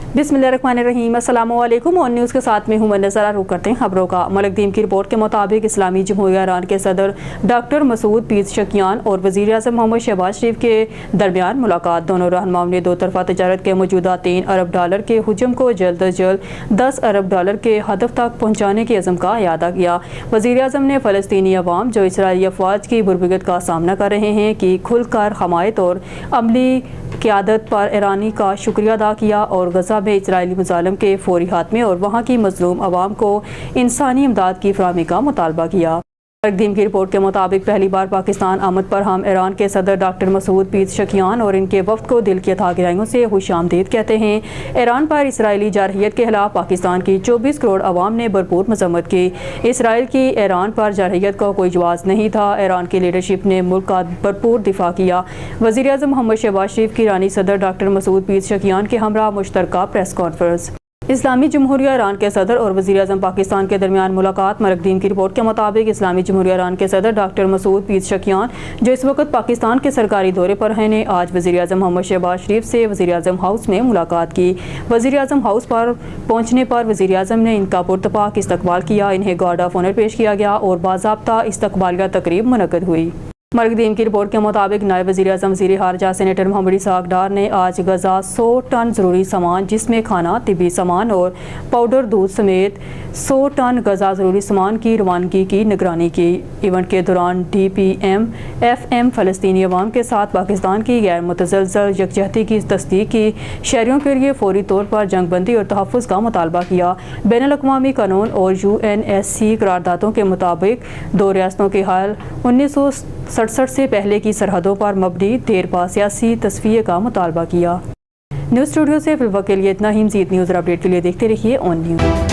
बिस्मिल्लाहिर्रहमानिर्रहीम। अस्सलाम वालेकुम। ऑन न्यूज़ के साथ में हूं मैं नज़र। रुख करते हैं खबरों का। मलिक दीम की रिपोर्ट के मुताबिक इस्लामी जमहूरिया ईरान के सदर डॉक्टर मसूद पेज़ेशकियान और वज़ीर आज़म मोहम्मद शहबाज शरीफ के दरमियान मुलाकात। दोनों रहनुमाओं ने दो तरफ़ा तजारत के मौजूदा $3 अरब के हुजम को जल्द अज जल्द $10 अरब के हदफ तक पहुँचाने के अज़म का इयादा किया। वज़ीर आज़म ने फ़लस्तीनी अवाम जो इसराइली अफवाज की बुरबगत का सामना कर रहे हैं की खुलकर हमायत और अमली क़यादत पर ईरानी का शुक्रिया अदा किया और गज़ा में इसराइली मुज़ालिम के फौरी खात्मे और वहाँ की मज़लूम अवाम को इंसानी इमदाद की फ़राहमी का मुतालबा किया। मलिक दीम की रिपोर्ट के मुताबिक पहली बार पाकिस्तान आमद पर हम ईरान के सदर डॉक्टर मसूद पेज़ेशकियान और इनके वफ़द को दिल की अथाह गहराइयों से खुशामदीद कहते हैं। ईरान पर इसराइली जारहियत के खिलाफ पाकिस्तान की 24 करोड़ अवाम ने भरपूर मजम्मत की। इसराइल की ईरान पर जारहियत का कोई जवाब नहीं था। ईरान की लीडरशिप ने मुल्क का भरपूर दिफा किया। वज़ीर आज़म मोहम्मद शहबाज शरीफ की ईरानी सदर डॉक्टर मसूद पेज़ेशकियान के हमरा मुश्तरका प्रेस कॉन्फ्रेंस। इस्लामी जमहूरिया ईरान के सदर और वज़ीर आज़म पाकिस्तान के दरमियान मुलाकात। मलिक दीम की रिपोर्ट के मुताबिक इस्लामी जमहूरिया ईरान के सदर डॉक्टर मसूद पेज़ेशकियान जो इस वक्त पाकिस्तान के सरकारी दौरे पर हैं ने आज वज़ीर आज़म मोहम्मद शहबाज शरीफ से वज़ीर आज़म हाउस में मुलाकात की। वज़ीर आज़म हाउस पर पहुँचने पर वज़ीर आज़म ने इनका पुरतपाक इस्तकबाल किया। इन्हें गार्ड ऑफ ऑनर पेश किया गया और बाज़ाब्ता इस्तकबालिया तकरीब मुनक्कद हुई। मलिक दीम की रिपोर्ट के मुताबिक नायब वज़ीर आज़म वज़ीर ख़ारजा सेनेटर मोहम्मद इसहाक़ डार ने आज गज़ा 100 टन ज़रूरी सामान जिसमें खाना, तिब्बी सामान और पाउडर दूध समेत 100 टन गज़ा ज़रूरी सामान की रवानगी की निगरानी की। इवेंट के दौरान DPM-FM फ़लस्तीनी अवाम के साथ पाकिस्तान की गैर मुतज़लज़ल यकजहती की तस्दीक की, शहरियों के लिए फौरी तौर पर जंगबंदी और तहफ़्फ़ुज़ का मुतालबा किया। बैनुल-अक़वामी कानून और UNSC करारदादों के मुताबिक दो रियासतों के हाल 1967 से पहले की सरहदों पर मबनी देरपा सियासी तस्फ़िये का मुतालबा किया। न्यूज़ स्टूडियो से फिलहाल के लिए इतना ही। मज़ीद न्यूज़ और अपडेट के लिए देखते रहिए ऑन न्यूज़।